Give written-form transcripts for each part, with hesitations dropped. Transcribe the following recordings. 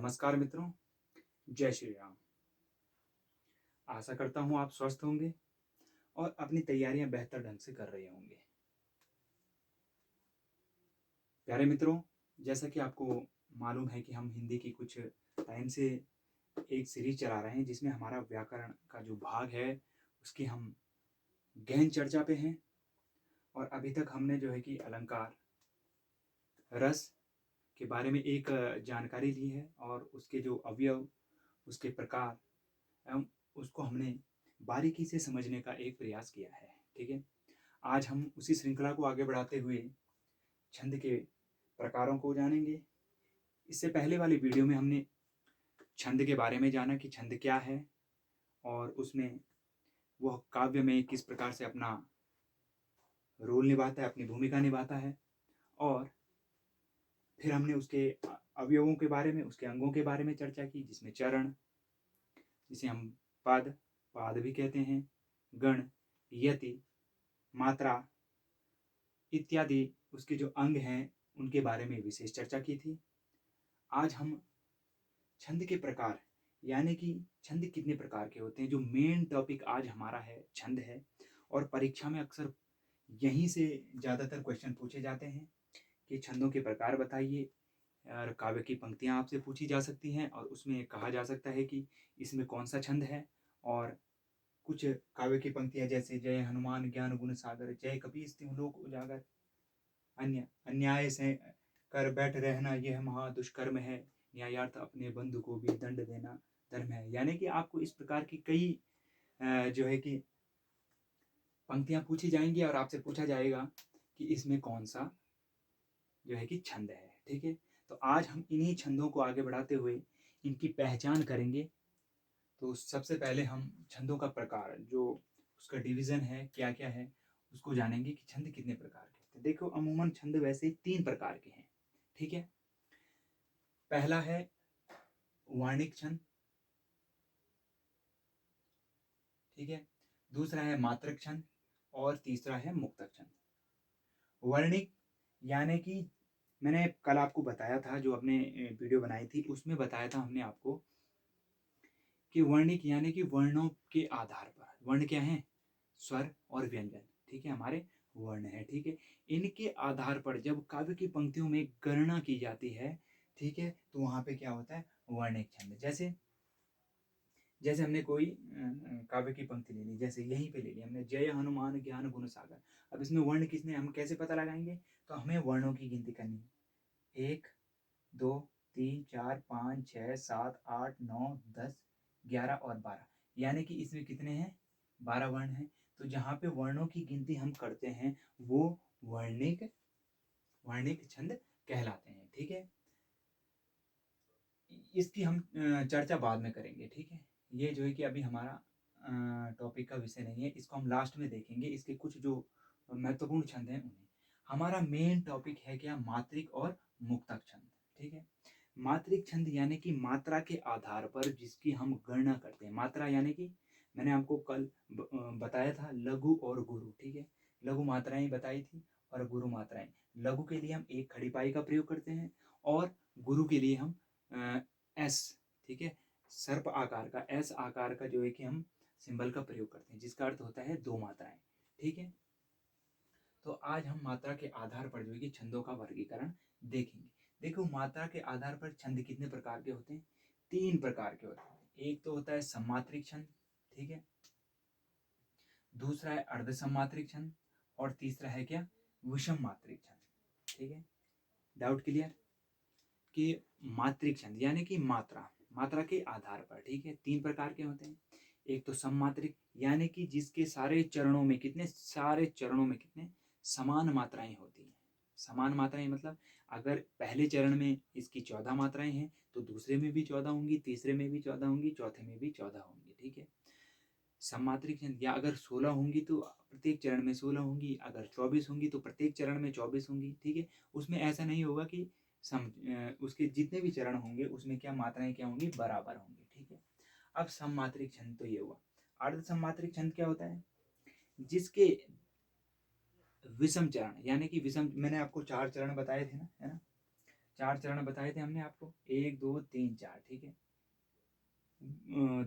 नमस्कार मित्रों, जय श्री राम। आशा करता हूँ आप स्वस्थ होंगे और अपनी तैयारियां बेहतर ढंग से कर रहे होंगे। प्यारे मित्रों, जैसा कि आपको मालूम है कि हम हिंदी की कुछ टाइम से एक सीरीज चला रहे हैं जिसमें हमारा व्याकरण का जो भाग है उसकी हम गहन चर्चा पे हैं। और अभी तक हमने जो है कि अलंकार, रस के बारे में एक जानकारी ली है और उसके जो अवयव, उसके प्रकार एवं उसको हमने बारीकी से समझने का एक प्रयास किया है। ठीक है, आज हम उसी श्रृंखला को आगे बढ़ाते हुए छंद के प्रकारों को जानेंगे। इससे पहले वाली वीडियो में हमने छंद के बारे में जाना कि छंद क्या है और उसमें वह काव्य में किस प्रकार से अपना रोल निभाता है, अपनी भूमिका निभाता है। और फिर हमने उसके अवयवों के बारे में, उसके अंगों के बारे में चर्चा की, जिसमें चरण, जिसे हम पद, पाद भी कहते हैं, गण, यति, मात्रा इत्यादि उसके जो अंग हैं उनके बारे में विशेष चर्चा की थी। आज हम छंद के प्रकार, यानी कि छंद कितने प्रकार के होते हैं, जो मेन टॉपिक आज हमारा है छंद है। और परीक्षा में अक्सर यहीं से ज़्यादातर क्वेश्चन पूछे जाते हैं कि छंदों के प्रकार बताइए। और काव्य की पंक्तियाँ आपसे पूछी जा सकती हैं और उसमें कहा जा सकता है कि इसमें कौन सा छंद है। और कुछ काव्य की पंक्तियाँ जैसे जय हनुमान ज्ञान गुण सागर, जय कपीस तिहुँ लोक उजागर, अन्याय से कर बैठ रहना यह महा दुष्कर्म है, न्यायार्थ अपने बंधु को भी दंड देना धर्म है। यानी कि आपको इस प्रकार की कई जो है कि पंक्तियां पूछी जाएंगी और आपसे पूछा जाएगा कि इसमें कौन सा जो है कि छंद है। ठीक है, तो आज हम इन्हीं छंदों को आगे बढ़ाते हुए इनकी पहचान करेंगे। तो सबसे पहले हम छंदों का प्रकार, जो उसका डिवीजन है, क्या क्या है, उसको जानेंगे कि छंद कितने प्रकार के होते हैं। देखो, अमूमन छंद वैसे 3 प्रकार के हैं। ठीक है, पहला है वार्णिक छंद। ठीक है, दूसरा है मात्रक छंद और तीसरा है मुक्तक छंद। वर्णिक यानी कि मैंने कल आपको बताया था, जो अपने वीडियो बनाई थी उसमें बताया था हमने आपको कि वर्णिक यानी कि वर्णों के आधार पर, वर्ण क्या है, स्वर और व्यंजन। ठीक है, हमारे वर्ण है। ठीक है, इनके आधार पर जब काव्य की पंक्तियों में गणना की जाती है, ठीक है, तो वहां पे क्या होता है, वर्णिक छंद। जैसे जैसे हमने कोई काव्य की पंक्ति ले ली, जैसे यहीं पे ले ली हमने, जय हनुमान ज्ञान गुण सागर। अब इसमें वर्ण किसने, हम कैसे पता लगाएंगे, तो हमें वर्णों की गिनती करनी है। 1 2 3 4 5 6 7 8 9 10 11 और 12, यानी कि इसमें कितने हैं, 12 वर्ण हैं। तो जहाँ पे वर्णों की गिनती हम करते हैं वो वर्णिक वर्णिक छंद कहलाते हैं। ठीक है, इसकी हम चर्चा बाद में करेंगे। ठीक है, ये जो है कि अभी हमारा टॉपिक का विषय नहीं है, इसको हम लास्ट में देखेंगे, इसके कुछ जो महत्वपूर्ण छंद हैं उन्हें। हमारा मेन टॉपिक है क्या, मात्रिक और मुक्तक छंद। ठीक है, मात्रिक छंद यानी कि मात्रा के आधार पर जिसकी हम गणना करते हैं। मात्रा यानी कि मैंने आपको कल बताया था लघु और गुरु। ठीक है, लघु मात्राएं बताई थी और गुरु मात्राएं। लघु के लिए हम एक खड़ी पाई का प्रयोग करते हैं और गुरु के लिए हम एस, ठीक है, सर्प आकार का, एस आकार का जो है कि हम सिंबल का प्रयोग करते हैं, जिसका अर्थ होता है 2 मात्राएं। ठीक है, तो आज हम मात्रा के आधार पर जो है कि छंदों का वर्गीकरण देखेंगे। देखो, मात्रा के आधार पर छंद कितने प्रकार के होते हैं, 3 प्रकार के होते हैं। एक तो होता है सम्मात्रिक छंद, ठीक है, दूसरा है अर्ध सम्मात्रिक छंद और तीसरा है क्या, विषम मात्रिक छंद। ठीक है, डाउट क्लियर कि मात्रिक छंद यानी कि मात्रा, मात्रा के आधार पर, ठीक है, 3 प्रकार के होते हैं। एक तो सम्मात्रिक यानी कि जिसके सारे चरणों में कितने, सारे चरणों में कितने समान मात्राएं होती हैं। समान मात्राएं मतलब अगर पहले चरण में इसकी 14 मात्राएं हैं तो दूसरे में भी 14 होंगी, तीसरे में भी 14 होंगी, चौथे में भी 14 होंगी। ठीक है, सम्मात्रिक छंद, या अगर 16 होंगी तो प्रत्येक चरण में 16 होंगी, अगर 24 होंगी तो प्रत्येक चरण में 24 होंगी। ठीक है, उसमें ऐसा नहीं होगा कि उसके जितने भी चरण होंगे उसमें क्या मात्राएं क्या होंगी, बराबर होंगी। ठीक है, अब सम्मात्रिक छंद तो ये हुआ। अर्ध सम्मात्रिक छंद क्या होता है, जिसके विषम चरण, यानी कि विषम, मैंने आपको 4 चरण बताए थे ना, है ना, 4 चरण बताए थे हमने आपको, 1 2 3 4, ठीक है।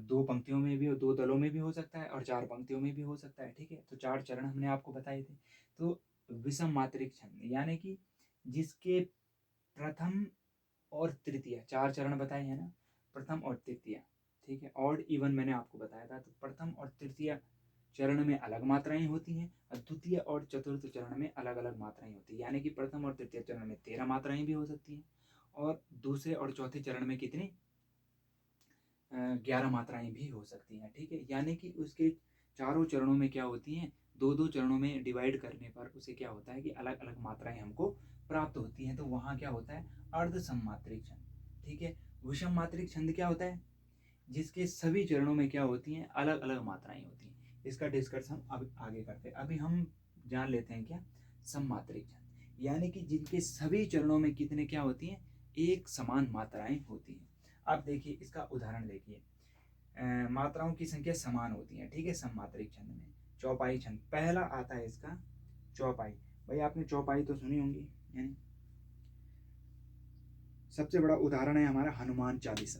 2 पंक्तियों में भी, 2 दलों में भी हो सकता है और 4 पंक्तियों में भी हो सकता है, ठीक है। तो 4 चरण हमने आपको बताए थे। तो विषम मात्रिक छंद यानी कि जिसके प्रथम और तृतीय 4 चरण बताए हैं ना, प्रथम और तृतीय, ठीक है। ऑड इवन मैंने आपको बताया था। तो प्रथम और तृतीय चरण में अलग मात्राएं होती हैं और द्वितीय और चतुर्थ चरण में अलग अलग मात्राएं होती हैं। यानी कि प्रथम और तृतीय चरण में 13 मात्राएं भी हो सकती हैं और दूसरे और चौथे चरण में कितनी, 11 मात्राएं भी हो सकती हैं, ठीक है। यानी कि उसके चारों चरणों में क्या होती हैं, 2-2 चरणों में डिवाइड करने पर उसे क्या होता है कि अलग अलग मात्राएं हमको प्राप्त होती हैं। तो वहाँ क्या होता है, अर्ध सममात्रिक छंद, ठीक है। विषम मात्रिक छंद क्या होता है, जिसके सभी चरणों में क्या होती हैं, अलग अलग मात्राएं होती हैं। इसका डिस्कस हम अब आगे करते हैं। अभी हम जान लेते हैं क्या, सममात्रिक छंद यानी कि जिनके सभी चरणों में कितने क्या होती हैं, एक समान मात्राएं होती हैं। अब देखिए इसका उदाहरण देखिए, मात्राओं की संख्या समान होती है, ठीक है। सममात्रिक छंद में चौपाई छंद पहला आता है इसका, चौपाई। भाई आपने चौपाई तो सुनी होंगी, यानी सबसे बड़ा उदाहरण है हमारा हनुमान चालीसा,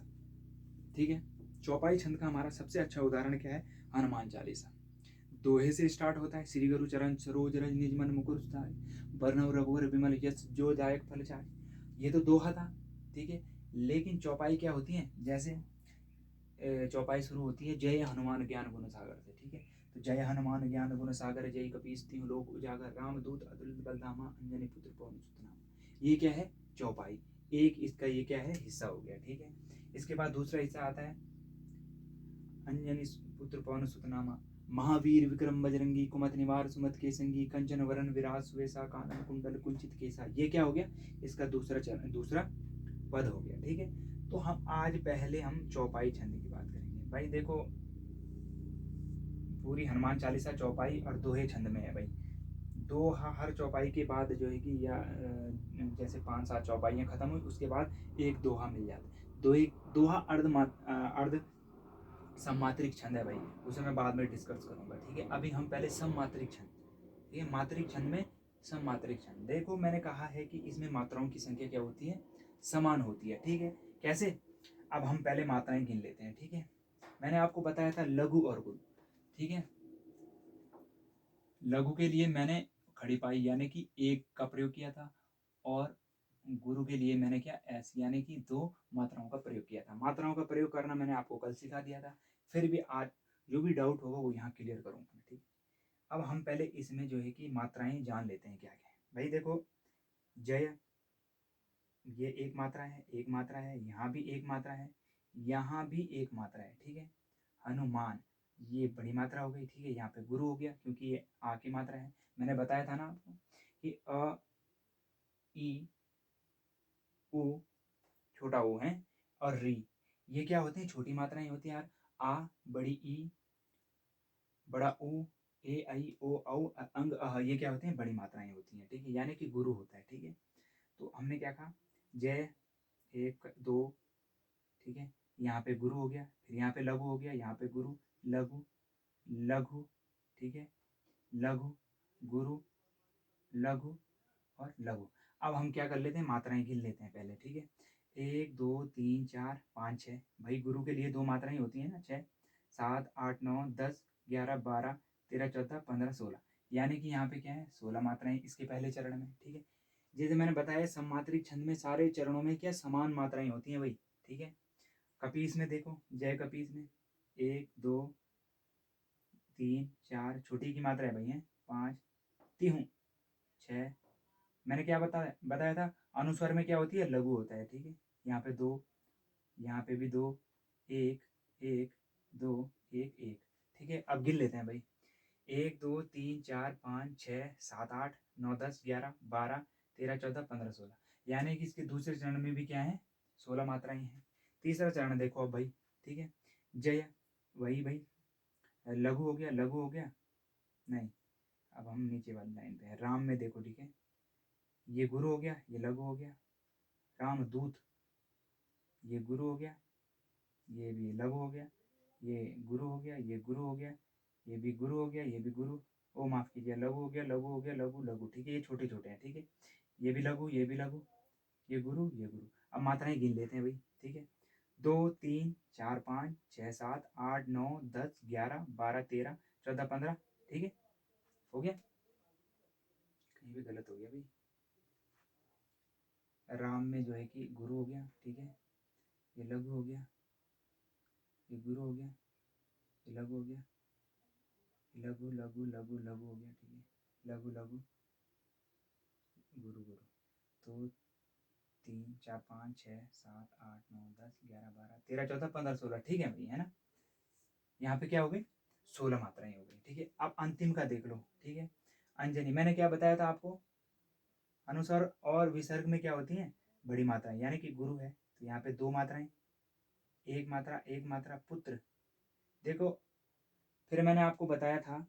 ठीक है। चौपाई छंद का हमारा सबसे अच्छा उदाहरण क्या है, हनुमान चालीसा। दोहे से स्टार्ट होता है, श्री गुरु चरण सरोज रज निज मन मुकुर सुधारि, बरनउँ रघुवर विमल यश जो दायक फल चारि। ये तो दोहा था, ठीक है। लेकिन चौपाई क्या होती है, जैसे चौपाई शुरू होती है जय हनुमान ज्ञान गुण सागर से, ठीक है। तो जय हनुमान ज्ञान गुण सागर, जय कपीस तिहुँ लोक उजागर, राम दूत अतुलित बलधामा, अंजनी पुत्र पवन सुत नामा। ये क्या है, चौपाई। एक इसका ये क्या है, हिस्सा हो गया, ठीक है। इसके बाद दूसरा हिस्सा आता है, अंजनी पुत्र पवन सुत नामा, महावीर विक्रम बजरंगी, कुमत निवार सुमत के संगी, कंचन वरन विराज सुवेसा, कानन कुंडल कुंचित केसा। ये क्या हो गया, इसका दूसरा चरण, दूसरा पद हो गया, ठीक है। तो हम आज पहले हम चौपाई छंद की बात करेंगे। भाई देखो, पूरी हनुमान चालीसा चौपाई और दोहे छंद में है भाई। दोहा हर चौपाई के बाद जो है कि, या जैसे 5-7 चौपाइयाँ खत्म हुई उसके बाद एक दोहा मिल जाता है। दोहा अर्ध सममात्रिक छंद है भाई, उसे मैं बाद में डिस्कस करूंगा, ठीक है। अभी हम पहले सममात्रिक छंद, ठीक है। मात्रिक छंद में सममात्रिक छंद, देखो मैंने कहा है कि इसमें मात्राओं की संख्या क्या होती है, समान होती है, ठीक है। कैसे, अब हम पहले मात्राएं गिन लेते हैं, ठीक है। मैंने आपको बताया था लघु और गुरु, ठीक है। लघु के लिए मैंने खड़ी पाई यानी कि 1 का प्रयोग किया था और गुरु के लिए मैंने क्या, एस यानी कि 2 मात्राओं का प्रयोग किया था। मात्राओं का प्रयोग करना मैंने आपको कल सिखा दिया था, फिर भी आज जो भी डाउट होगा वो यहाँ क्लियर करूँगा, ठीक। अब हम पहले इसमें जो है कि मात्राएं जान लेते हैं क्या क्या है। भाई देखो, जय ये एक मात्रा है, एक मात्रा है, यहाँ भी एक मात्रा है, यहाँ भी एक मात्रा है, ठीक है। हनुमान ये बड़ी मात्रा हो गई, ठीक है। यहाँ पे गुरु हो गया क्योंकि ये आ की मात्रा है। मैंने बताया था ना आपको कि अ, ई, उ, छोटा ऊ है, और री, ये क्या होते हैं, छोटी मात्राएं होती हैं यार। आ, बड़ी ई, बड़ा ऊ, ए आई ओ औ अंग अह, ये क्या होते हैं, बड़ी मात्राएं होती हैं, ठीक है। यानी कि गुरु होता है, ठीक है। तो हमने क्या कहा, जय 1 2, ठीक है। यहाँ पे गुरु हो गया, फिर यहाँ पे लघु हो गया, यहाँ पे गुरु, लघु, लघु, ठीक है। लघु, गुरु, लघु और लघु। अब हम क्या कर लेते हैं, मात्राएं गिन लेते हैं पहले, ठीक है। 1 2 3 4 5 6, भाई गुरु के लिए 2 मात्राएं होती हैं ना, 6 7 8 9 10 11 12 13 14 15 16, यानी कि यहाँ पे क्या है, 16 मात्राएं इसके पहले चरण में, ठीक है। जैसे मैंने बताया सममात्रिक छंद में सारे चरणों में क्या समान मात्राएं होती हैं भाई, ठीक है। कपीस में देखो, जय कपीस में 1 2 3 4, छोटी की मात्रा है भाई है 5, तिहु 6। मैंने क्या बताया था, अनुस्वर में क्या होती है, लघु होता है, ठीक है। यहाँ पे 2, यहाँ पे भी 2, 1 1 2 1 1, ठीक है। अब गिन लेते हैं भाई, 1 2 3 4 5 6 7 8 9 10 11 12 13 14 15 16, यानी कि इसके दूसरे चरण में भी क्या है, 16 मात्राएं हैं। तीसरा चरण देखो अब भाई, ठीक है। जय, वही भाई, लघु हो गया, लघु हो गया नहीं, अब हम नीचे वाली लाइन पे है। राम में देखो, ठीक है, ये गुरु हो गया, ये लघु हो गया। राम दूत, ये गुरु हो गया, ये भी लघु हो गया, ये गुरु हो गया, ये गुरु हो गया, ये भी गुरु हो गया, ये भी गुरु, ओ माफ कीजिए, लघु हो गया, लघु हो गया, लघु लघु, ठीक है। ये छोटे छोटे हैं, ठीक है। ये भी लघु, ये भी लघु, ये गुरु, ये गुरु। अब मात्राएं गिन लेते हैं भाई, ठीक है। 2 3 4 5 6 7 8 9 10 11 12 13 14 15, ठीक है। हो गया, कहीं भी गलत हो गया भाई। राम में जो है कि गुरु हो गया, ठीक है। ये लघु हो गया, ये गुरु हो गया, ये लघु हो गया, लघु लघु लघु लघु हो गया, ठीक है। लघु लघु गुरु गुरु। तो 3 4 5 6 7 8 9 10 11 12 13 14 15 16, ठीक है भाई, है ना। यहाँ पे क्या हो गई, 16 मात्राएं हो गई, ठीक है। अब अंतिम का देख लो, ठीक है। अंजनी, मैंने क्या बताया था आपको, अनुस्वर और विसर्ग में क्या होती हैं, बड़ी मात्राएं, यानी कि गुरु है तो यहाँ पे 2 मात्राएं, एक मात्रा पुत्र। देखो, फिर मैंने आपको बताया था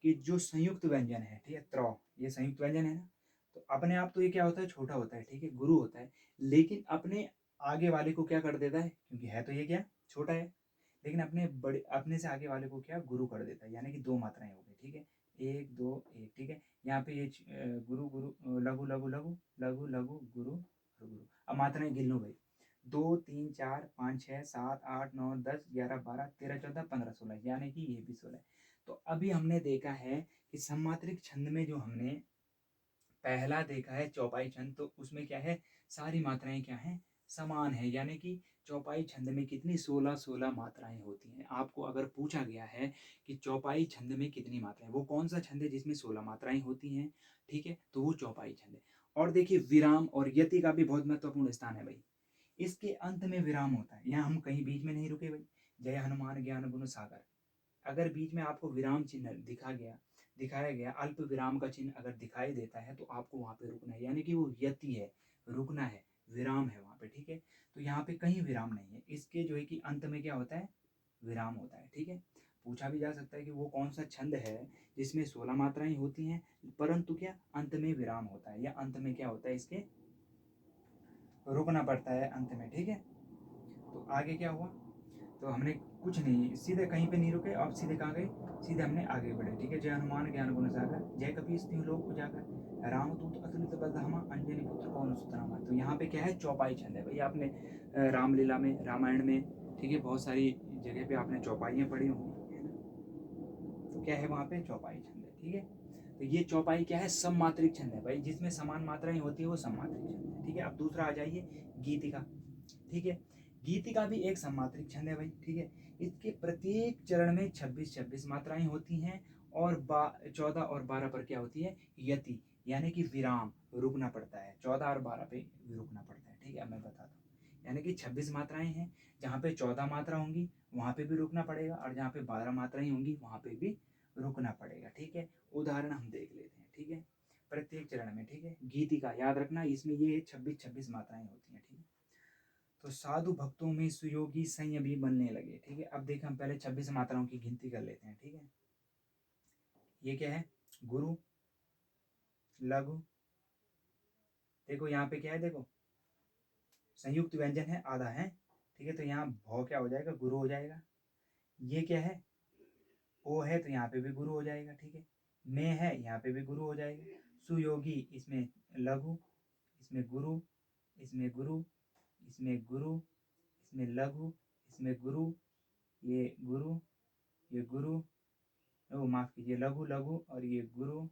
कि जो संयुक्त व्यंजन है, ठीक है, त्र, ये संयुक्त व्यंजन है ना, तो अपने आप तो ये क्या होता है, छोटा होता है, ठीक है, गुरु होता है, लेकिन अपने आगे वाले को क्या कर देता है, क्योंकि है तो ये क्या, छोटा है, लेकिन अपने बड़े, अपने से आगे वाले को क्या गुरु कर देता है, यानी कि 2 मात्राएं हो गई, ठीक है। 1 2 1, ठीक है। यहाँ पे ये गुरु गुरु, लघु लघु लघु लघु लघु गुरु और गुरु। अब मात्राएं गिन लो भाई, 2 3 4 5 6 7 8 9 10 11 12 13 14 15 16, यानी कि ये भी 16 है। तो अभी हमने देखा है कि सम्मात्रिक छंद में जो हमने पहला देखा है चौपाई छंद, तो उसमें क्या है, सारी मात्राएं क्या हैं, समान है, यानी कि चौपाई छंद में कितनी, 16 मात्राएं होती हैं। आपको अगर पूछा गया है कि चौपाई छंद में कितनी मात्राएं, वो कौन सा छंद है जिसमें 16 मात्राएं होती हैं, ठीक है, तो वो चौपाई छंद है। और देखिए, विराम और यति का भी बहुत महत्वपूर्ण स्थान है भाई। इसके अंत में विराम होता है, यहाँ हम कहीं बीच में नहीं रुके भाई। जय हनुमान ज्ञान गुण सागर, अगर बीच में आपको विराम चिन्ह दिखाया गया, अल्प विराम का चिन्ह अगर दिखाई देता है, तो आपको वहां पे रुकना है, यानी कि वो यति है, रुकना है, विराम है वहां पे, ठीक है। तो यहाँ पे कहीं विराम नहीं है, इसके जो है कि अंत में क्या होता है, विराम होता है, ठीक है। पूछा भी जा सकता है कि वो कौन सा छंद है जिसमें 16 मात्राएं होती हैं, परंतु क्या अंत में विराम होता है, या अंत में क्या होता है, इसके रुकना पड़ता है अंत में, ठीक है। तो आगे क्या हुआ, तो हमने कुछ नहीं, सीधे कहीं पे नहीं रुके, अब सीधे कहाँ गए, सीधे हमने आगे बढ़े, ठीक है। जय हनुमान ज्ञान गुण सागर, जय कपीस तिहुँ लोक उजागर, रामदूत अतुलित बल धामा, अंजनी पुत्र पवन सुत नामा। तो यहाँ पे क्या है, चौपाई छंद है भाई। आपने रामलीला में, रामायण में, ठीक है, बहुत सारी जगह पे आपने चौपाइयाँ पढ़ी होंगी, है ना। तो क्या है वहाँ पे, चौपाई छंद है, ठीक है। तो ये चौपाई क्या है, सममात्रिक छंद है भाई, जिसमें समान मात्राएं होती है, वो सममात्रिक छंद है, ठीक है। अब दूसरा आ जाइए, गीतिका, ठीक है। गीतिका भी एक सममात्रिक छंद है भाई, ठीक है। इसके प्रत्येक चरण में 26 मात्राएं होती हैं, और 14 और 12 पर क्या होती है, यति, यानी कि विराम, रुकना पड़ता है, 14 और 12 पे रुकना पड़ता है, ठीक है। अब मैं बताता हूँ, यानी कि 26 मात्राएं हैं, जहाँ पे 14 मात्रा होंगी वहाँ पे भी रुकना पड़ेगा, और जहाँ पे 12 मात्राएं होंगी वहाँ पे भी रुकना पड़ेगा, ठीक है। उदाहरण हम देख लेते हैं, ठीक है, प्रत्येक चरण में, ठीक है। गीतिका याद रखना, इसमें ये 26 मात्राएं होती हैं, ठीक है। तो साधु भक्तों में सुयोगी संयमी बनने लगे, ठीक है। अब देखिए, हम पहले 26 मात्राओं की गिनती कर लेते हैं, ठीक है। ये क्या है, गुरु, लघु, देखो यहाँ पे क्या है, देखो संयुक्त व्यंजन है, आधा है, ठीक है। तो यहाँ भौ क्या हो जाएगा, गुरु हो जाएगा। ये क्या है, ओ है, तो यहाँ पे भी गुरु हो जाएगा, ठीक है। में है, यहाँ पे भी गुरु हो जाएगा। सुयोगी, इसमें लघु, इसमें गुरु, इसमें गुरु, इसमें गुरु, इसमें लघु, इसमें गुरु, ये गुरु, ये गुरु, ओ माफ कीजिए, लघु लघु, और ये गुरु,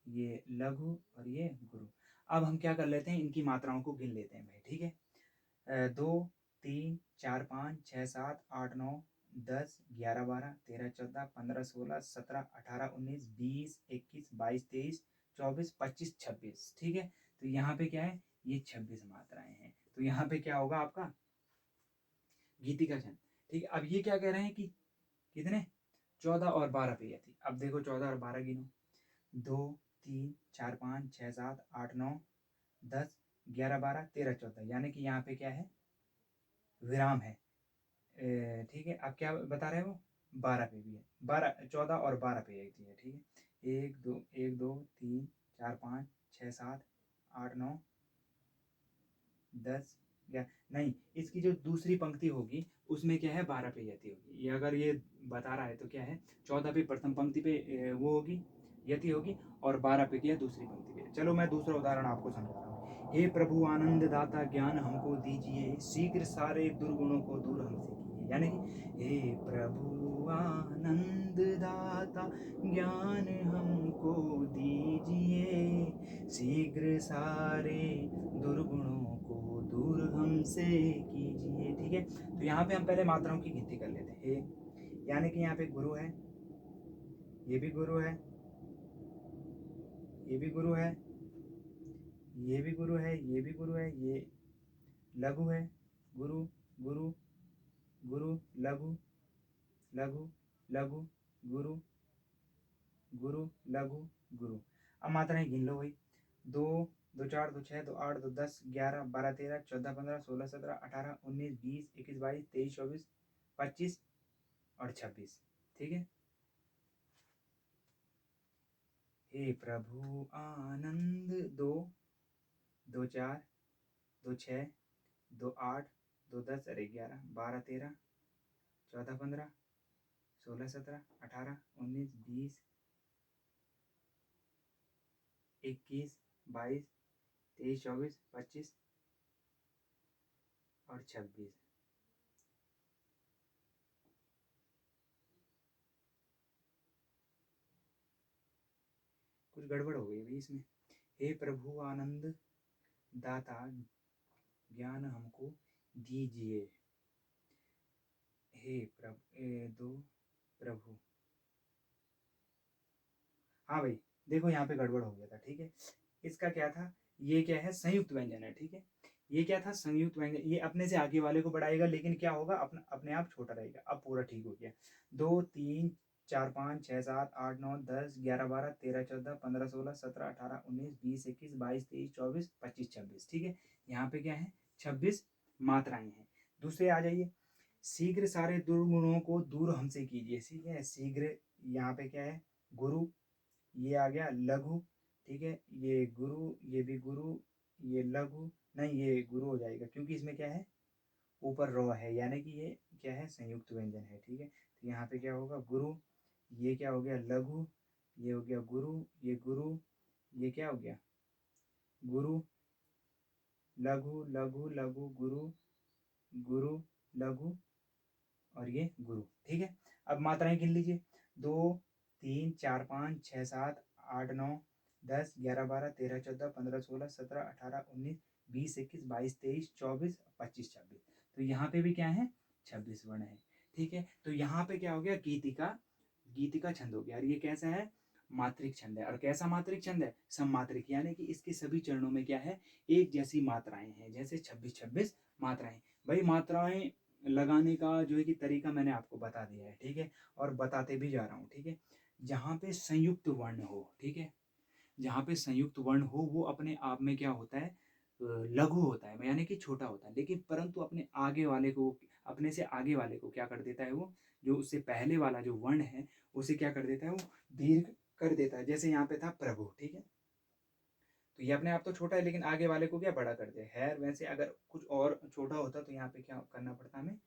ये लघु, और ये गुरु। अब हम क्या कर लेते हैं, इनकी मात्राओं को गिन लेते हैं भाई, ठीक है। 2 3 4 5 6 7 8 9 10 11 12 13 14 15 16 17 18 19 20 21 22 23 24 25 26, ठीक है। तो यहाँ पे क्या है, ये 26 मात्राएं हैं। तो यहाँ पे क्या होगा आपका, गीतिका छंद, ठीक है। अब ये क्या कह रहे हैं कि कितने, 14 और 12 पे यति। अब देखो 14 और 12 गिनो, 2 3 4 5 6 7 8 9 10 11 12 13 14, यानी कि यहाँ पे क्या है, विराम है, ठीक है। अब क्या बता रहे हो, 12 पे भी है, 12 14 और 12 पे एक है, ठीक है। 1 2 3 4 5 6 7 8 9 10 या नहीं, इसकी जो दूसरी पंक्ति होगी उसमें क्या है, 12 पे यति होगी। ये अगर ये बता रहा है तो क्या है, 14 पे प्रथम पंक्ति पे वो होगी, यति होगी, और 12 पे किया दूसरी पंक्ति पे। चलो मैं दूसरा उदाहरण आपको समझा रहा हूँ। हे प्रभु आनंद दाता ज्ञान हमको दीजिए, शीघ्र सारे दुर्गुणों को दूर हमसे कीजिए। यानी कि हे प्रभु आनंद दाता ज्ञान हमको दीजिए, शीघ्र सारे दुर्गुणों को दूर हमसे कीजिए। ठीक है, तो यहाँ पे हम पहले मात्राओं की गिनती कर लेते हैं। हे यानी कि यहाँ पे गुरु है, ये भी गुरु है, ये भी गुरु है, ये भी गुरु है, ये भी गुरु है, ये लघु है, गुरु गुरु गुरु लघु लघु लघु गुरु गुरु लघु गुरु। अब मात्राएं गिन लो भाई। 2 2 4 2 6 2 8 2 10 11 12 13 14 15 16 17 18 19 20 21 22 23 24 25 और 26। ठीक है, हे प्रभु आनंद 2 2 4 2 6 2 8 2 10 अरे 11 12 13 14 15 16 17 18 19 20 21 22 23 24 25 और 26। कुछ गड़बड़ हो गई भाई इसमें। हे प्रभु आनंद दाता ज्ञान हमको दीजिए, हे प्रभु दो प्रभु। हाँ भाई, देखो यहाँ पे गड़बड़ हो गया था। ठीक है, इसका क्या था, ये क्या है, संयुक्त व्यंजन है। ठीक है, ये क्या था, संयुक्त व्यंजन, ये अपने से आगे वाले को बढ़ाएगा, लेकिन क्या होगा, अपना अपने आप छोटा रहेगा। अब पूरा ठीक हो गया। 2 3 4 5 6 7 8 9 10 11 12 13 14 15 16 17 18 19 20 21 22 23 24 25 26। ठीक है, यहाँ पे क्या है, 26 मात्राएं हैं। दूसरे आ जाइए, शीघ्र सारे दुर्गुणों को दूर हमसे कीजिए। ठीक है, शीघ्र यहाँ पे क्या है, गुरु, ये आ गया लघु। ठीक है, ये गुरु, ये भी गुरु, ये लघु, नहीं ये गुरु हो जाएगा क्योंकि इसमें क्या है, ऊपर रो है, यानी कि ये क्या है, संयुक्त व्यंजन है। ठीक है, तो यहाँ पे क्या होगा, गुरु, ये क्या हो गया, लघु, ये हो गया गुरु, ये गुरु, ये क्या हो गया, गुरु लघु लघु लघु गुरु गुरु लघु और ये गुरु। ठीक है, अब मात्राएं गिन लीजिए। 2 3 4 5 6 7 8 9 10 11 12 13 14 15 16 17 18 19 20 21 22 23 24 25 26। तो यहाँ पे भी क्या है, 26 वर्ण है। ठीक है, तो यहाँ पे क्या हो गया, गीतिका, गीतिका छंद हो गया। और ये कैसा है, मात्रिक छंद है। और कैसा मात्रिक छंद है, सममात्रिक, यानी कि इसके सभी चरणों में क्या है, एक जैसी मात्राएं हैं, जैसे 26 26 मात्राएं। भाई मात्राएं लगाने का जो है कि तरीका मैंने आपको बता दिया है। ठीक है, और बताते भी जा रहा हूँ। ठीक है, जहाँ पे संयुक्त वर्ण हो, ठीक है, जहाँ पे संयुक्त वर्ण हो वो अपने आप में क्या होता है, लघु होता है, यानी कि छोटा होता है। लेकिन परंतु अपने आगे वाले को, अपने से आगे वाले को क्या कर देता है, वो जो उससे पहले वाला जो वर्ण है उसे क्या कर देता है, वो दीर्घ कर देता है। जैसे यहाँ पे था प्रभु। ठीक है, तो ये अपने आप तो छोटा है, लेकिन आगे वाले को क्या बड़ा कर दे है। वैसे अगर कुछ और छोटा होता तो यहाँ पे क्या करना पड़ता, हमें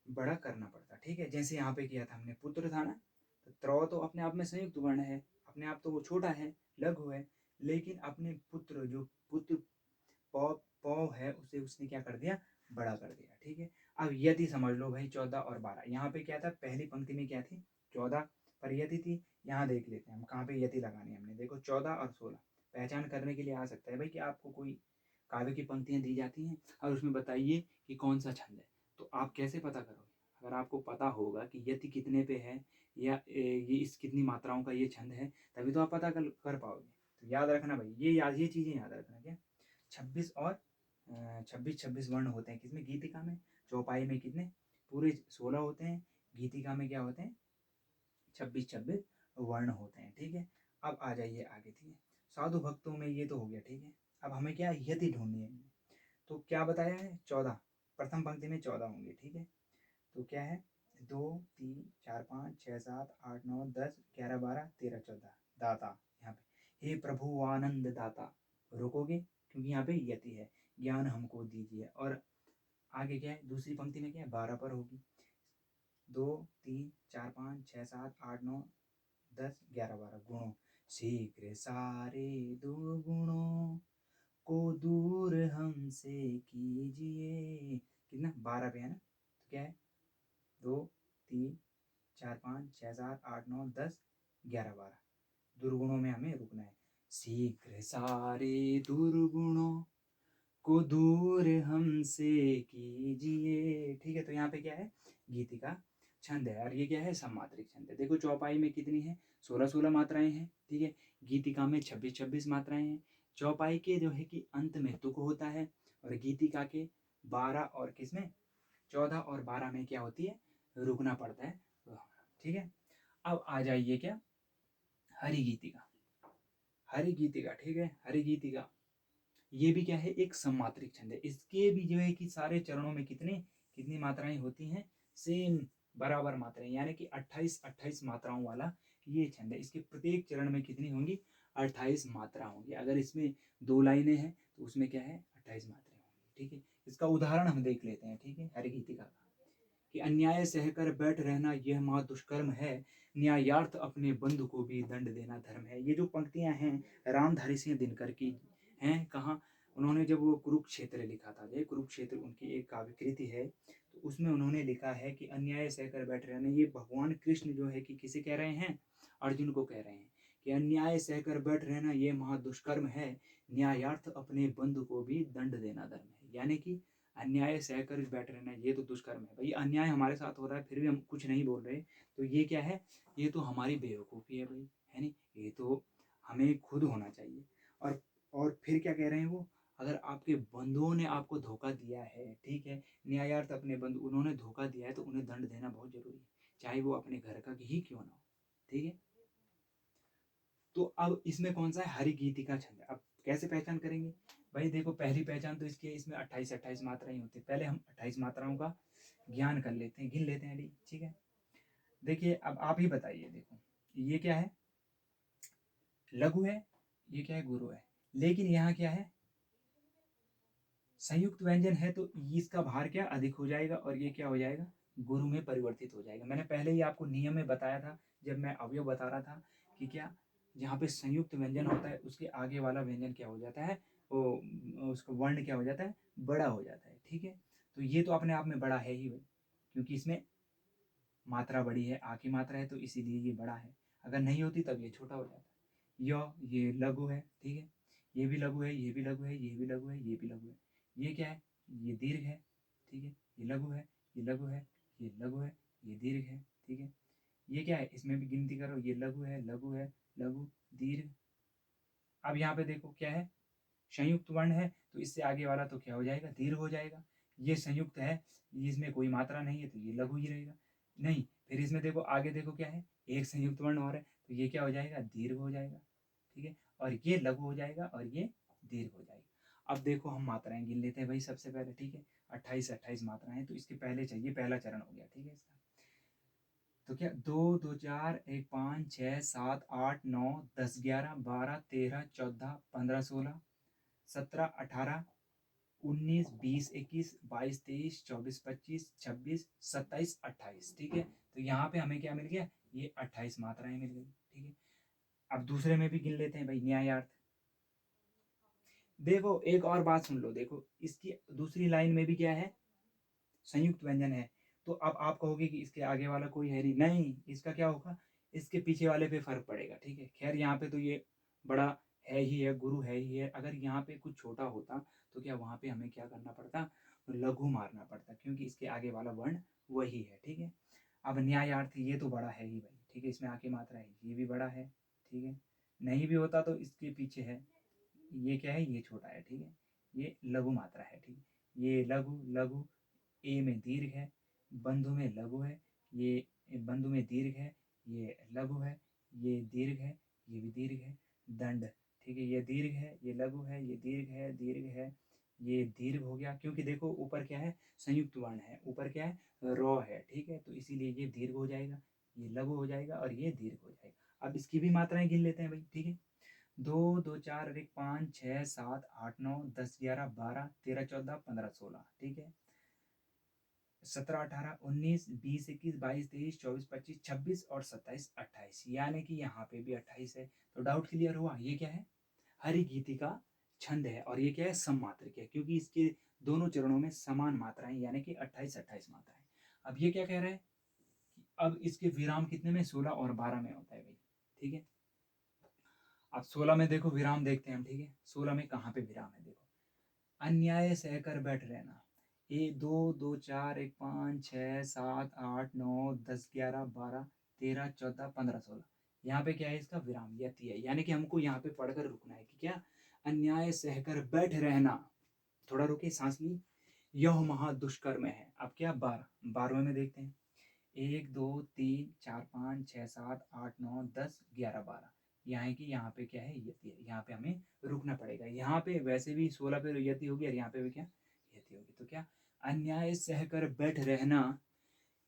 बड़ा करना पड़ता। ठीक है, जैसे यहाँ पे किया था हमने, पुत्र था ना, तो त्र तो अपने आप में संयुक्त वर्ण है, अपने आप तो वो छोटा है, लघु है, लेकिन अपने पुत्र, जो पुत्र पौ पौ है, उसे उसने क्या कर दिया, बड़ा कर दिया। ठीक है, अब यदि समझ लो भाई, 14 और 12, यहाँ पे क्या था, पहली पंक्ति में क्या थी, 14 पर यदि थी। यहाँ देख लेते हैं हम कहाँ पे यदि लगानी है हमने। देखो 14 और 16 पहचान करने के लिए आ सकता है भाई कि आपको कोई काव्य की पंक्तियां दी जाती हैं और उसमें बताइए कि कौन सा छंद है, तो आप कैसे पता करोगे। अगर आपको पता होगा कि यति कितने पे है, या ये इस कितनी मात्राओं का ये छंद है, तभी तो आप पता कर पाओगे। तो याद रखना भाई, ये चीज़ें याद रखना क्या, 26 और 26 26 वर्ण होते हैं किसमें, गीतिका में। चौपाई में कितने, पूरे 16 होते हैं। गीतिका में क्या होते हैं, 26 26 वर्ण होते हैं। ठीक है, अब आ जाइए आगे। ठीक है, साधु भक्तों में ये तो हो गया। ठीक है, अब हमें क्या यति ढूंढनी है। तो क्या बताया है, 14, प्रथम पंक्ति में 14 होंगे। ठीक है, तो क्या है, 2 3 4 5 6 7 8 9 10 11 12 13 14, दाता। यहाँ पे हे प्रभु आनंद दाता, रोकोगे क्योंकि यहाँ पे यति है, ज्ञान हमको दीजिए। और आगे क्या है, दूसरी पंक्ति में क्या है, 12 पर होगी। 2 3 4 5 6 7 8 9 10 11 12 गुणों, शीघ्र सारे दुर्गुणों को दूर हमसे कीजिए। कितना 12 पे है ना, तो क्या है 2 3 4 5 6 7 8 9 10 11 12 दुर्गुणों में हमें रुकना है। शीघ्र सारे दुर्गुणों को दूर हमसे कीजिए। ठीक है, तो यहाँ पे क्या है, गीति का छंद है और ये क्या है, सम्मात्रिक छंद है। देखो चौपाई में कितनी है, 16-16 मात्राएं हैं। ठीक है, गीतिका में 26-26 मात्राएं हैं। चौपाई के जो है कि अंत में तुक होता है और गीतिका के 12 और किसमें 14 और 12 में क्या होती है, रुकना पड़ता है। ठीक है, अब आ जाइए क्या, हरि गीतिका। हरि गीतिका, ठीक है, हरि गीतिका ये भी क्या है, एक सम्मात्रिक छंद है। इसके भी जो है कि सारे चरणों में कितने कितनी मात्राएं होती हैं, सेम बराबर मात्राएं, यानी कि 28-28 मात्राओं वाला ये छंद है। इसके प्रत्येक चरण में कितनी होंगी, 28 मात्रा होंगी। अगर इसमें 2 लाइनें हैं तो उसमें क्या है, 28 मात्राएं होंगी। ठीक है, इसका उदाहरण हम देख लेते हैं। ठीक है, हरिगीतिका का कि अन्याय सहकर बैठ रहना यह महा दुष्कर्म है, न्यायार्थ अपने बंधु को भी दंड देना धर्म है। ये जो पंक्तियां हैं रामधारी सिंह दिनकर की हैं। कहाँ, उन्होंने जब वो कुरुक्षेत्र लिखा था, ये कुरुक्षेत्र उनकी एक काव्य कृति है, तो उसमें उन्होंने लिखा है कि अन्याय सहकर बैठ रहना, ये भगवान कृष्ण जो है कि किसे कह रहे हैं, अर्जुन को कह रहे हैं कि अन्याय सहकर बैठ रहना ये महा दुष्कर्म है, न्यायार्थ अपने बंधु को भी दंड देना धर्म है। यानी कि अन्याय सहकर बैठ रहना ये तो दुष्कर्म है भाई, अन्याय हमारे साथ हो रहा है फिर भी हम कुछ नहीं बोल रहे, तो ये क्या है, ये तो हमारी बेवकूफ़ी है भाई, है नहीं, ये तो हमें खुद होना चाहिए। और फिर क्या कह रहे हैं वो, अगर आपके बंधुओं ने आपको धोखा दिया है, ठीक है, न्यायार्थ अपने बंधु उन्होंने धोखा दिया है तो उन्हें दंड देना बहुत जरूरी है, चाहे वो अपने घर का ही क्यों ना हो। ठीक है, तो अब इसमें कौन सा है, हरि गीतिका छंद। अब कैसे पहचान करेंगे भाई, देखो पहली पहचान तो इसकी है, इसमें 28-28 मात्राएं होती है। पहले हम 28 मात्राओं का ज्ञान कर लेते हैं, गिन लेते हैं डी। ठीक है, देखिए अब आप ही बताइए, देखो ये क्या है, लघु है, ये क्या है, गुरु है, लेकिन यहाँ क्या है, संयुक्त व्यंजन है, तो इसका भार क्या अधिक हो जाएगा और ये क्या हो जाएगा, गुरु में परिवर्तित हो जाएगा। मैंने पहले ही आपको नियम में बताया था जब मैं अवयव बता रहा था कि क्या, जहाँ पे संयुक्त व्यंजन होता है उसके आगे वाला व्यंजन क्या हो जाता है, वो उसका वर्ण क्या हो जाता है, बड़ा हो जाता है। ठीक है, तो ये तो अपने आप में बड़ा है ही भाई, क्योंकि इसमें मात्रा बड़ी है, आ की मात्रा है, तो इसीलिए ये बड़ा है। अगर नहीं होती तब ये छोटा हो जाता। ये लघु है, ठीक है, ये भी लघु है, ये भी लघु है, ये भी लघु है, ये भी लघु है। ये क्या है, ये दीर्घ है। ठीक है, ये लघु है, ये लघु है, ये लघु है, ये दीर्घ है। ठीक है, ये क्या है, इसमें भी गिनती करो, ये लघु है, लघु है, लघु, दीर्घ। अब यहाँ पे देखो क्या है, संयुक्त वर्ण है, तो इससे आगे वाला तो क्या हो जाएगा, दीर्घ हो जाएगा। ये संयुक्त है, इसमें कोई मात्रा नहीं है, तो ये लघु ही रहेगा। नहीं, फिर इसमें देखो आगे देखो क्या है, एक संयुक्त वर्ण और है, तो ये क्या हो जाएगा, दीर्घ हो जाएगा। ठीक है, और ये लघु हो जाएगा और ये दीर्घ हो जाएगा। अब देखो हम मात्राएं गिन लेते हैं भाई सबसे पहले। ठीक है, 28-28 मात्राएं, तो इसके पहले चाहिए, पहला चरण हो गया। ठीक है, इसका तो क्या, 2 2 4 1 5 6 7 8 9 10 11 12 13 14 15 16 17 18 19 20 21 22 23 24 25 26 27 28। ठीक है, तो यहाँ पे हमें क्या मिल गया, ये 28 मात्राएं मिल गई। ठीक है, अब दूसरे में भी गिन लेते हैं भाई, न्यायार्थ। देखो एक और बात सुन लो, देखो इसकी दूसरी लाइन में भी क्या है, संयुक्त व्यंजन है। तो अब आप कहोगे कि इसके आगे वाला कोई है नहीं, इसका क्या होगा, इसके पीछे वाले पे फर्क पड़ेगा। ठीक है, खैर यहाँ पे तो ये बड़ा है ही है, गुरु है ही है। अगर यहाँ पे कुछ छोटा होता तो क्या वहाँ पे हमें क्या करना पड़ता, लघु मारना पड़ता, क्योंकि इसके आगे वाला वर्ण वही है। ठीक है, अब न्यायार्थ ये तो बड़ा है ही भाई। ठीक है, इसमें आके मात्रा है, ये भी बड़ा है। ठीक है, नहीं भी होता तो इसके पीछे है, ये क्या है, ये छोटा है। ठीक है, ये लघु मात्रा है। ठीक है, ये लघु लघु, ए में दीर्घ है, बंधु में लघु है, ये बंधु में दीर्घ है, ये लघु है, ये दीर्घ है, ये भी दीर्घ है, दंड। ठीक है, ये दीर्घ है, ये लघु है, ये दीर्घ है, दीर्घ है, ये दीर्घ हो गया, क्योंकि देखो ऊपर क्या है, संयुक्त वर्ण है, ऊपर क्या है, रॉ है। ठीक है, तो इसीलिए ये दीर्घ हो जाएगा, ये लघु हो जाएगा और ये दीर्घ हो जाएगा। अब इसकी भी मात्राएं गिन लेते हैं भाई। ठीक है, 2 2 4 1 5 6 7 8 9 10 11 12 13 14 15 16। ठीक है, 17, 18, 19, 20, 21, 22, 23, 24, 25, 26 और 27, 28, यानी कि यहाँ पे भी 28 है। तो डाउट क्लियर हुआ। ये क्या है? हरि गीति का छंद है और ये क्या है? सममात्रिक है, क्योंकि इसके दोनों चरणों में समान मात्राएं यानी कि 28 28 मात्राएं। अब ये क्या कह रहे हैं कि अब इसके विराम कितने में? 16 और 12 में होता है भाई। ठीक है, अब 16 में देखो विराम देखते हैं हम। ठीक है, 16 में कहाँ पे विराम है? देखो, अन्याय सहकर बैठ रहना। एक, दो, दो, चार, एक, 5, 6, 7, 8, 9, 10, 11, 12, 13, 14, 15, 16। यहाँ पे क्या है? इसका विराम यति है, यानी कि हमको यहाँ पे पढ़कर रुकना है कि क्या? अन्याय सहकर बैठ रहना। थोड़ा रुके, सांस ली। यह महा दुष्कर्म है। अब क्या? 12, 12वें में देखते हैं। 1, 2, 3, 4, 5, 6, 7, 8, 9, 10, 11, 12। यहाँ है कि यहाँ पे क्या है? यति है। यहाँ पे हमें रुकना पड़ेगा। यहाँ पे वैसे भी 16 पे यति होगी और यहाँ पे भी क्या? यति होगी। तो क्या? अन्याय सहकर बैठ रहना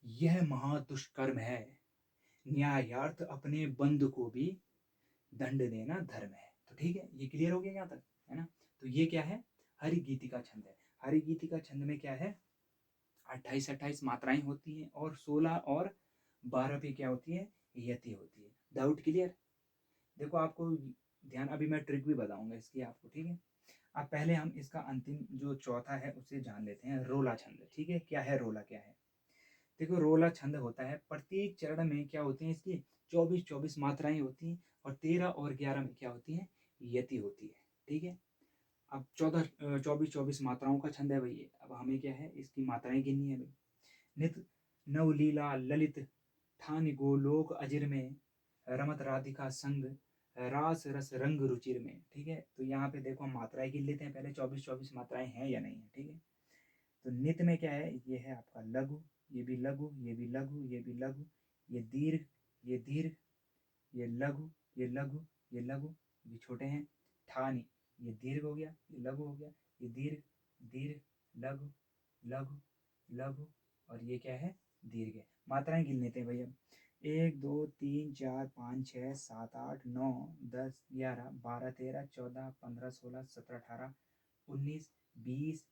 यह महादुष्कर्म है। न्यायार्थ अपने बंधु को भी दंड देना धर्म है। तो ठीक है, ये क्लियर हो गया यहाँ तक, है ना? तो ये क्या है? हरि गीति का छंद है। हरि गीति का छंद में क्या है? 28 28 मात्राएं होती हैं और 16 और 12 पे क्या होती है? यति होती है। Doubt clear? देखो आपको ध्यान, अभी मैं ट्रिक भी बताऊंगा इसकी आपको। ठीक है, अब पहले हम इसका अंतिम जो चौथा है उसे जान लेते हैं, रोला छंद। ठीक है, क्या है रोला? क्या है? देखो, रोला छंद होता है, प्रत्येक चरण में क्या होती है? इसकी 24 24 मात्राएं होती हैं और 13 और 11 में क्या होती है? यति होती है। ठीक है, अब 24 24 मात्राओं का छंद है भाई ये। अब हमें क्या है? इसकी मात्राएं गिननी है भाई। नित नवलीला ललित ठान गोलोक अजिर में रमत राधिका संग रास रस रंग रुचिर में। ठीक है, तो यहाँ पे देखो हम मात्राएं गिन लेते हैं पहले। 24 24 मात्राएं हैं या नहीं है? ठीक है, तो नित में क्या है? ये है आपका लघु, ये भी लघु, ये भी लघु, ये भी लघु, ये दीर्घ, ये दीर्घ, ये लघु, ये लघु, ये लघु, ये छोटे हैं। ठानी, ये दीर्घ हो गया, ये लघु हो गया, ये दीर्घ, दीर्घ, लघु, लघु, लघु, और ये क्या है? दीर्घ है। मात्राएं गिन लेते हैं भैया। 1, 2, 3, 4, 5, 6, 7, 8, 9, 10, 11, 12, 13, 14, 15, 16, 17, 18, 19, 20,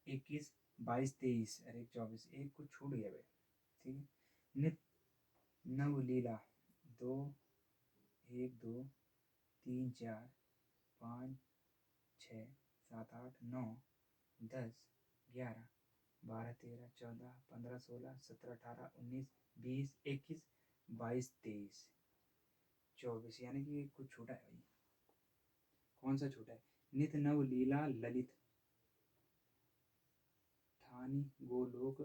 21, 22, 23, अरे 24, एक कुछ छूट गया भाई। ठीक है, नित नवलीला 2, 1, 2, 3, 4, 5, 6, 7, 8, 9, 10, 11, 12, 13, 14, 15, 16, 17, 18, 19, 20, 21, 22, 23, 24, यानी कि कुछ छोटा है भाई। कौन सा छोटा है? नित नव लीला ललित ठानी गोलोक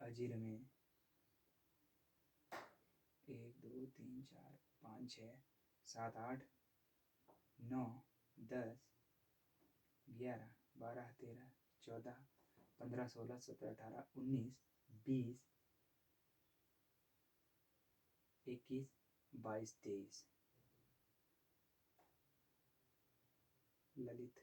अजिर में 1, 2, 3, 4, 5, 6, 7, 8, 9, 10, 11, 12, 13, 14, 15, 16, 17, 18, 19, 20, 21, 22, 23, ललित।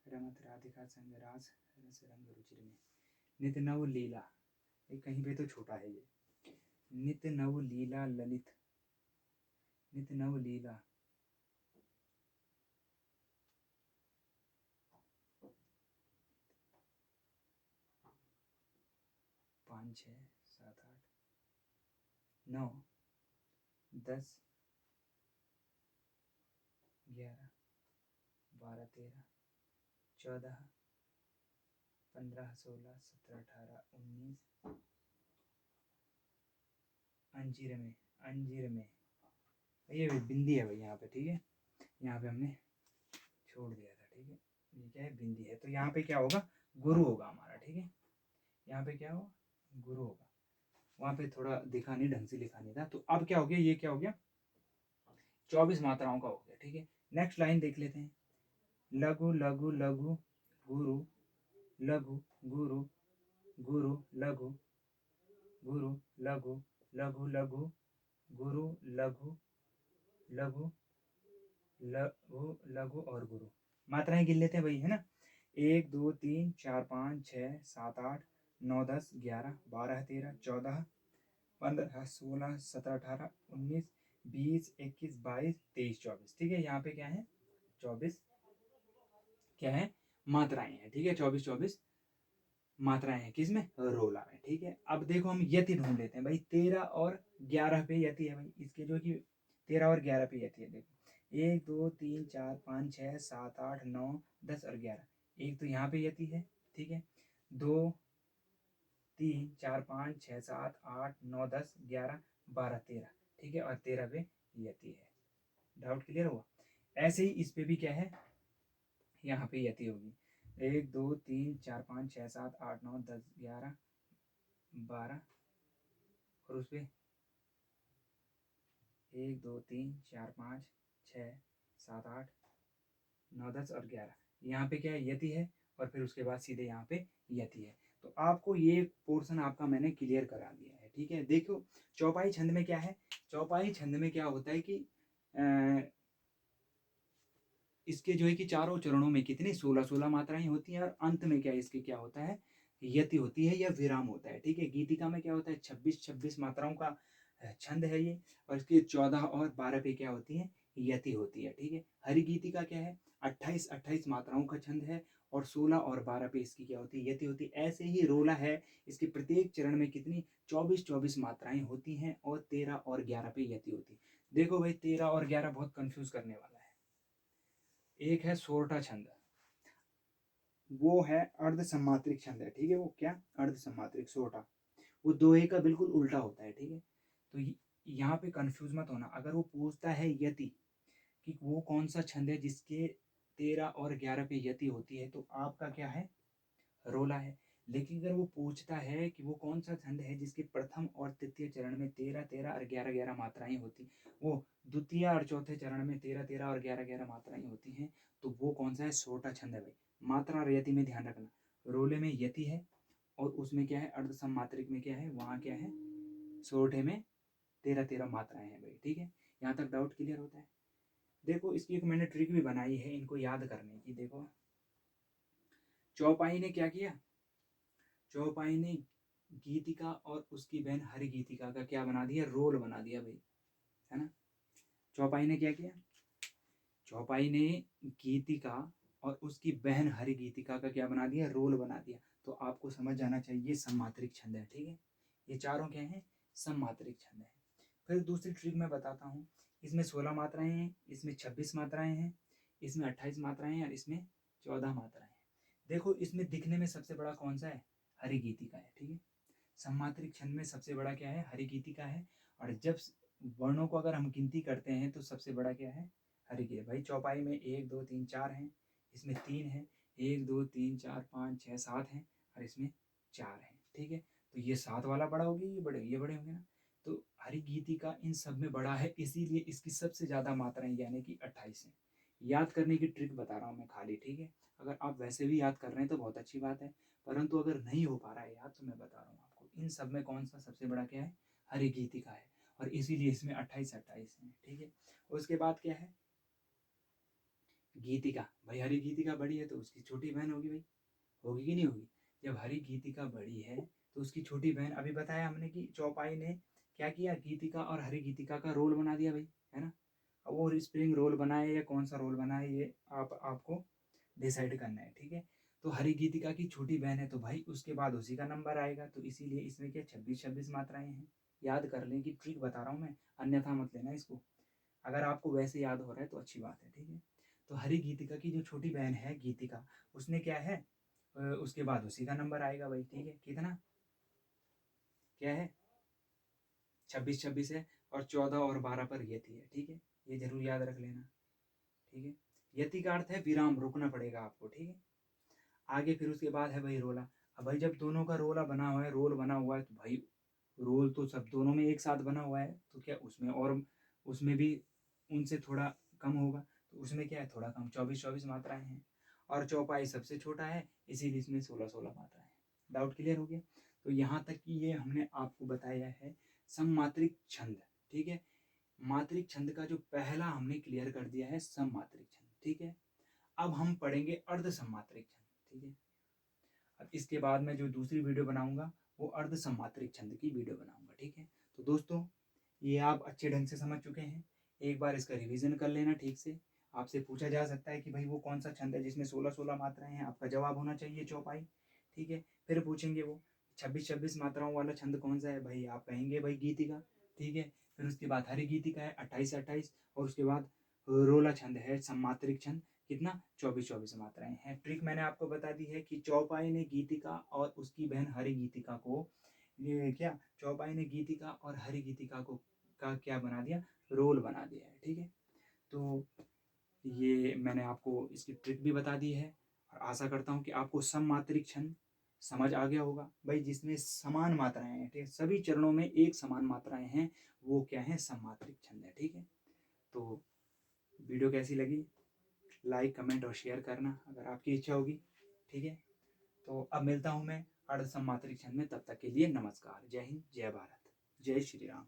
रमत राधिका संग रास रस रंग रुचिर में। नित नव लीला, ये कहीं पे तो छोटा है ये। नित नव लीला ललित, नित नव लीला, 5, 6, 7, 8, 9, 10, 11, 12, 13, 14, 15, 16, 17, 18, 19, अंजीर में, अंजीर में, ये बिंदी है भाई यहाँ पे। ठीक है, यहाँ पे हमने छोड़ दिया था। ठीक है, ये क्या है? बिंदी है। तो यहाँ पे क्या होगा? गुरु होगा हमारा। ठीक है, यहाँ पे क्या होगा? गुरु होगा। वहाँ पे थोड़ा दिखा नहीं, ढंग से लिखा नहीं था। तो अब क्या हो गया? ये क्या हो गया? 24 मात्राओं का हो गया। ठीक है, नेक्स्ट लाइन देख लेते हैं। लघु लघु लघु गुरु, लघु गुरु, गुरु लघु, गुरु लघु, लघु लघु, गुरु लघु, लघु, लघु लघु और गुरु। मात्राएं गिन लेते हैं भाई, है ना? 1, 2, 3, 4, 5, 6, 7, 8, 9, 10, 11, 12, 13, 14, 15 16 17 18 19 20 21 22 23 24, ठीक है। यहाँ पे क्या है 24 क्या है मात्राएं हैं, ठीक है। 24 24 मात्राएं हैं किसमें रोला में, ठीक है। अब देखो हम यति ढूंढ लेते हैं भाई। 13 और 11 पे यति है भाई, इसके जो कि 13 और 11 पे यति है। देखो 1 2 3 4 5 6 7 8 9 10 और 11, एक तो यहाँ पे यति है, ठीक है। 2 3 4 5 6 7 8 9 10 11 12 13, ठीक है। और 13 पे यति है। डाउट क्लियर हुआ। ऐसे ही इस पे भी क्या है, यहाँ पे यति होगी। 1 2 3 4 5 6 7 8 9 10 11 12, और उस पे 1 2 3 4 5 6 7 8 9 10 और 11, यहाँ पे क्या है यति है, और फिर उसके बाद सीधे यहाँ पे यति है। तो आपको ये पोर्शन आपका मैंने क्लियर करा दिया है, ठीक है। देखो चौपाई छंद में क्या है, चौपाई छंद में क्या होता है कि इसके जो है कि चारों चरणों में कितनी 16 16 मात्राएं होती हैं, और अंत में क्या इसके क्या होता है यति होती है या विराम होता है, ठीक है। गीतिका में क्या होता है 26 26 मात्राओं का छंद है ये, और इसके 14 और 12 पे क्या होती है यति होती है, ठीक है। हरि गीतिका क्या है 28 28 मात्राओं का छंद है, और 16 और 12 पे इसकी क्या होती है यति होती है। ऐसे ही रोला है, इसके प्रत्येक चरण में कितनी 24 24 मात्राएं होती हैं, और 13 और 11 पे यति होती है। देखो भाई 13 और 11 बहुत कंफ्यूज करने वाला है। एक है सोरठा छंद, वो है अर्ध सम्मात्रिक छंद है, ठीक है। वो क्या अर्ध सम्मात्रिक सोरठा, वो दोहे का बिल्कुल उल्टा होता है, ठीक है। तो यहाँ पे कंफ्यूज मत होना। अगर वो पूछता है यति कि वो कौन सा छंद है जिसके 13 और 11 पे यति होती है, तो आपका क्या है रोला है। लेकिन अगर वो पूछता है कि वो कौन सा छंद है जिसके प्रथम और तृतीय चरण में 13 13 और 11 11 मात्राएं होती, वो द्वितीय और चौथे चरण में 13 13 और 11 11 मात्राएं होती हैं, तो वो कौन सा है सोटा छंद है भाई। मात्रा और यति में ध्यान रखना, रोले में यति है, और उसमें क्या है अर्ध सम्मात्रिक में क्या है वहाँ क्या है सोठे में 13 13 मात्राएं हैं भाई, ठीक है। यहाँ तक डाउट क्लियर होता है। देखो इसकी एक मैंने ट्रिक भी बनाई है इनको याद करने की। देखो चौपाई ने क्या किया, चौपाई ने गीतिका और उसकी बहन हरि गीतिका का क्या बना दिया रोल बना दिया भाई, है ना। चौपाई ने क्या किया, चौपाई ने गीतिका और उसकी बहन हरि गीतिका का क्या बना दिया रोल बना दिया। तो आपको समझ जाना चाहिए ये सम्मात्रिक छंद है, ठीक है। ये चारों क्या है सम्मात्रिक छंद है। फिर दूसरी ट्रिक मैं बताता हूँ। इसमें 16 मात्राएं हैं, इसमें 26 मात्राएं हैं, इसमें 28 मात्राएं हैं, और इसमें 14 मात्राएं हैं। देखो इसमें दिखने में सबसे बड़ा कौन सा है हरि गीतिका है, ठीक है। सम्मात्रिक छंद में सबसे बड़ा क्या है हरि गीतिका है, और जब वर्णों को अगर हम गिनती करते हैं तो सबसे बड़ा क्या है हरि गीतिका। भाई चौपाई में 1 2 3 4 हैं, इसमें 3 है, 1 2 3 4 5 6 7 हैं, और इसमें 4 हैं, ठीक है। तो ये 7 वाला बड़ा हो गया, ये बड़े होंगे ना। तो हरि गीतिका इन सब में बड़ा है, इसीलिए इसकी सबसे ज़्यादा मात्राएं यानी कि 28 हैं। याद करने की ट्रिक बता रहा हूँ मैं खाली, ठीक है। अगर आप वैसे भी याद कर रहे हैं तो बहुत अच्छी बात है, परंतु अगर नहीं हो पा रहा है याद तो मैं बता रहा हूँ आपको इन सब में कौन सा सबसे बड़ा क्या है हरि गीतिका है, और इसीलिए इसमें 28 28 है, ठीक है। उसके बाद क्या है गीतिका। भाई हरि गीतिका बड़ी है तो उसकी छोटी बहन होगी भाई, होगी कि नहीं होगी। जब हरि गीतिका बड़ी है तो उसकी छोटी बहन, अभी बताया हमने कि चौपाई ने क्या किया गीतिका और हरि गीतिका का रोल बना दिया भाई, है ना। अब वो स्प्रिंग रोल बनाए या कौन सा रोल बनाए ये आपको डिसाइड करना है, ठीक है। तो हरि गीतिका की छोटी बहन है तो भाई उसके बाद उसी का नंबर आएगा, तो इसीलिए इसमें क्या 26 26 मात्राएं हैं। याद कर लें कि ट्रिक बता रहा हूँ मैं, अन्यथा मत लेना इसको। अगर आपको वैसे याद हो रहा है तो अच्छी बात है, ठीक है। तो हरि गीतिका की जो छोटी बहन है गीतिका, उसने क्या है उसके बाद उसी का नंबर आएगा भाई, ठीक है। कितना क्या है 26 26 है, और 14 और 12 पर यति है, ठीक है। ये जरूर याद रख लेना, ठीक है। यति का अर्थ है विराम, रुकना पड़ेगा आपको, ठीक है। आगे फिर उसके बाद है भाई रोला। अब भाई जब दोनों का रोला बना हुआ है रोल बना हुआ है तो भाई रोल तो सब दोनों में एक साथ बना हुआ है, तो क्या उसमें और उसमें भी उनसे थोड़ा कम होगा, तो उसमें क्या है थोड़ा कम 24 24 मात्राएं हैं, और चौपाई सबसे छोटा है इसीलिए इसमें 16 16 मात्राएं हैं। डाउट क्लियर हो गया। तो यहाँ तक कि ये हमने आपको बताया है सम्मात्रिक छंद, ठीक है। मात्रिक छंद का जो पहला हमने क्लियर कर दिया है सम्मात्रिक छंद, ठीक है। अब हम पढ़ेंगे अर्ध सम्मात्रिक छंद, ठीक है। अब इसके बाद मैं जो दूसरी वीडियो बनाऊंगा वो अर्ध सम्मात्रिक छंद की वीडियो बनाऊंगा, ठीक है। तो दोस्तों, ये आप अच्छे ढंग से समझ चुके हैं। एक बार इसका रिवीजन कर लेना ठीक से। आपसे पूछा जा सकता है कि भाई वो कौन सा छंद है जिसमें 16-16 मात्राएं हैं, आपका जवाब होना चाहिए चौपाई। ठीक है, फिर पूछेंगे वो 26-26 मात्राओं वाला छंद कौन सा है, भाई आप कहेंगे भाई गीतिका। ठीक है, फिर उसके बाद हरि गीतिका है 28-28, और उसके बाद रोला छंद है सम्मात्रिक छंद, कितना 24-24 मात्राएं हैं। ट्रिक मैंने आपको बता दी है कि चौपाई ने गीतिका और उसकी बहन हरि गीतिका को, ये क्या, चौपाई ने गीतिका और हरि गीतिका को का क्या बना दिया, रोल बना दिया है। ठीक है, तो ये मैंने आपको इसकी ट्रिक भी बता दी है, और आशा करता हूँ कि आपको सममात्रिक छंद समझ आ गया होगा भाई, जिसमें समान मात्राएं हैं। ठीक है, सभी चरणों में एक समान मात्राएं हैं, वो क्या है, सममात्रिक छंद है। ठीक है, तो वीडियो कैसी लगी, लाइक कमेंट और शेयर करना अगर आपकी इच्छा होगी। ठीक है, तो अब मिलता हूँ मैं अर्ध सममात्रिक छंद में, तब तक के लिए नमस्कार, जय हिंद, जय भारत, जय श्री राम।